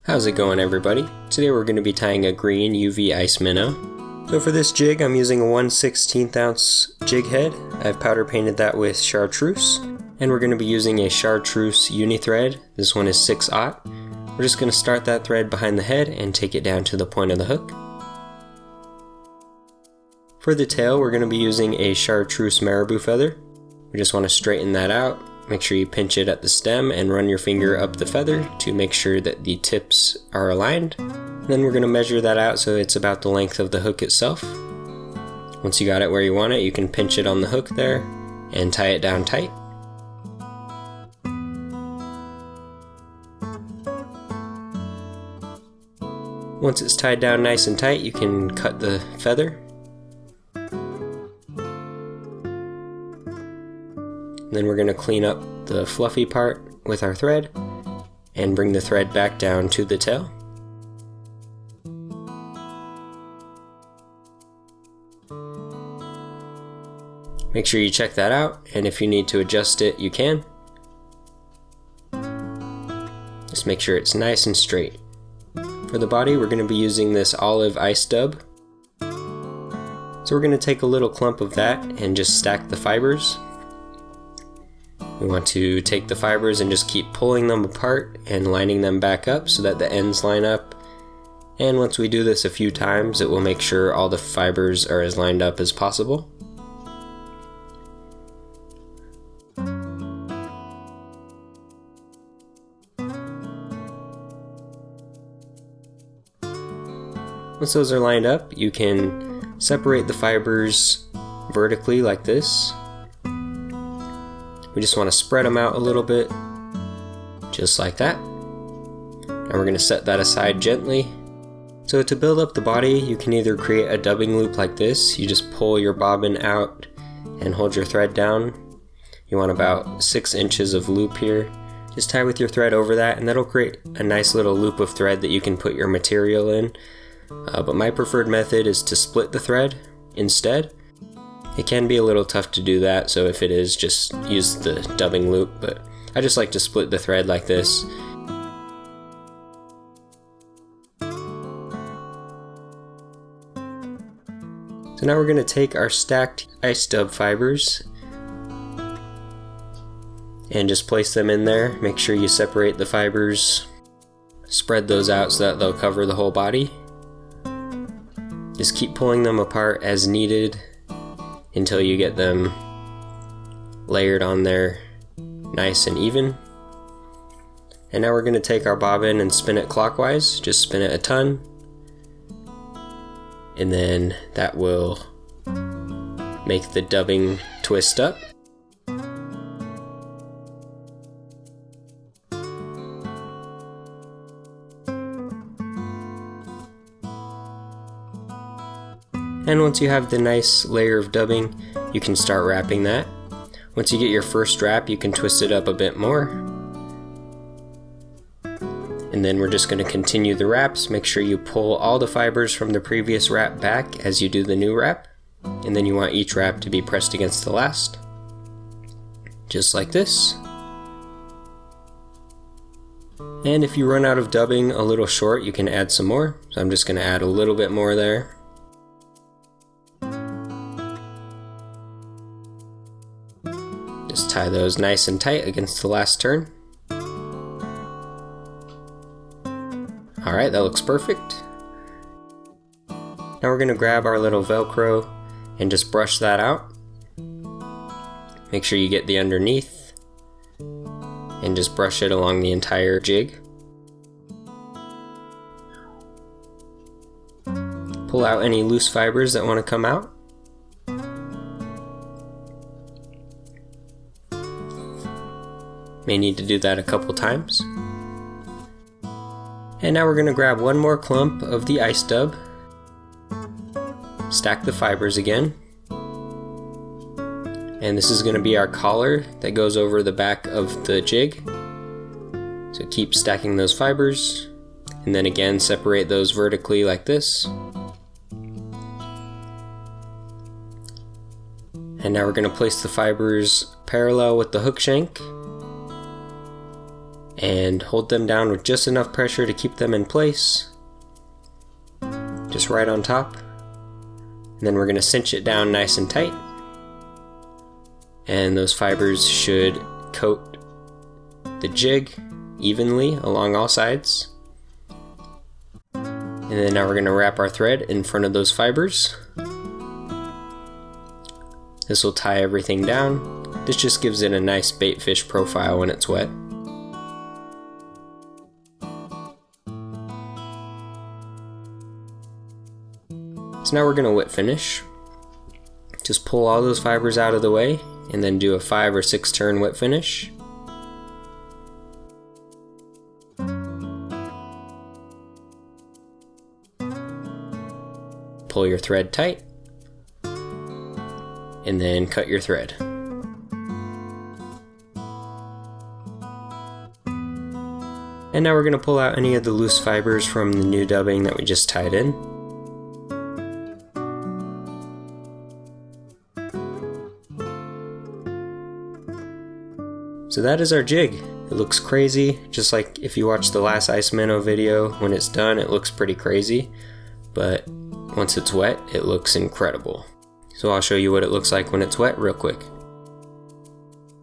How's it going, everybody? Today we're going to be tying a green UV ice minnow. So for this jig I'm using a 1/16 ounce jig head. I've powder painted that with Chartreuse, and we're going to be using a Chartreuse uni thread. This one is 6/0. We're just going to start that thread behind the head and take it down to the point of the hook. For the tail we're going to be using a Chartreuse marabou feather. We just want to straighten that out. Make sure you pinch it at the stem and run your finger up the feather to make sure that the tips are aligned. Then we're going to measure that out so it's about the length of the hook itself. Once you got it where you want it, you can pinch it on the hook there and tie it down tight. Once it's tied down nice and tight, you can cut the feather. Then we're going to clean up the fluffy part with our thread and bring the thread back down to the tail. Make sure you check that out, and if you need to adjust it, you can. Just make sure it's nice and straight. For the body, we're going to be using this olive ice dub. So we're going to take a little clump of that and just stack the fibers. We want to take the fibers and just keep pulling them apart and lining them back up so that the ends line up. And once we do this a few times, it will make sure all the fibers are as lined up as possible. Once those are lined up, you can separate the fibers vertically like this. We just want to spread them out a little bit, just like that. And we're going to set that aside gently. So to build up the body, you can either create a dubbing loop like this. You just pull your bobbin out and hold your thread down. You want about 6 inches of loop here. Just tie with your thread over that, and that'll create a nice little loop of thread that you can put your material in. But my preferred method is to split the thread instead. It can be a little tough to do that, so if it is, just use the dubbing loop, but I just like to split the thread like this. So now we're going to take our stacked ice dub fibers and just place them in there. Make sure you separate the fibers, spread those out so that they'll cover the whole body. Just keep pulling them apart as needed until you get them layered on there nice and even. And now we're going to take our bobbin and spin it clockwise. Just spin it a ton, and then that will make the dubbing twist up. And once you have the nice layer of dubbing, you can start wrapping that. Once you get your first wrap, you can twist it up a bit more. And then we're just going to continue the wraps. Make sure you pull all the fibers from the previous wrap back as you do the new wrap. And then you want each wrap to be pressed against the last. Just like this. And if you run out of dubbing a little short, you can add some more. So I'm just going to add a little bit more there. Just tie those nice and tight against the last turn. Alright, that looks perfect. Now we're going to grab our little Velcro and just brush that out. Make sure you get the underneath and just brush it along the entire jig. Pull out any loose fibers that want to come out. May need to do that a couple times. And now we're going to grab one more clump of the ice dub, stack the fibers again, and this is going to be our collar that goes over the back of the jig. So keep stacking those fibers, and then again separate those vertically like this. And now we're going to place the fibers parallel with the hook shank and hold them down with just enough pressure to keep them in place, just right on top. And then we're going to cinch it down nice and tight, and those fibers should coat the jig evenly along all sides. And then now we're going to wrap our thread in front of those fibers. This will tie everything down. This just gives it a nice bait fish profile when it's wet. So now we're going to wet finish. Just pull all those fibers out of the way and then do a 5 or 6 turn wet finish. Pull your thread tight and then cut your thread. And now we're going to pull out any of the loose fibers from the new dubbing that we just tied in. So that is our jig. It looks crazy, just like if you watch the last ice minnow video. When it's done, it looks pretty crazy, but once it's wet, it looks incredible. So I'll show you what it looks like when it's wet real quick.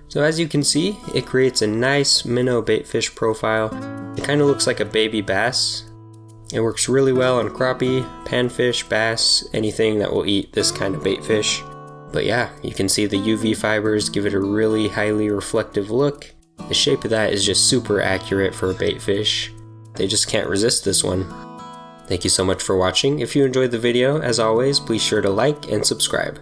So as you can see, it creates a nice minnow baitfish profile. It kind of looks like a baby bass. It works really well on crappie, panfish, bass, anything that will eat this kind of baitfish. But yeah, you can see the UV fibers give it a really highly reflective look. The shape of that is just super accurate for a baitfish. They just can't resist this one. Thank you so much for watching. If you enjoyed the video, as always, please sure to like and subscribe.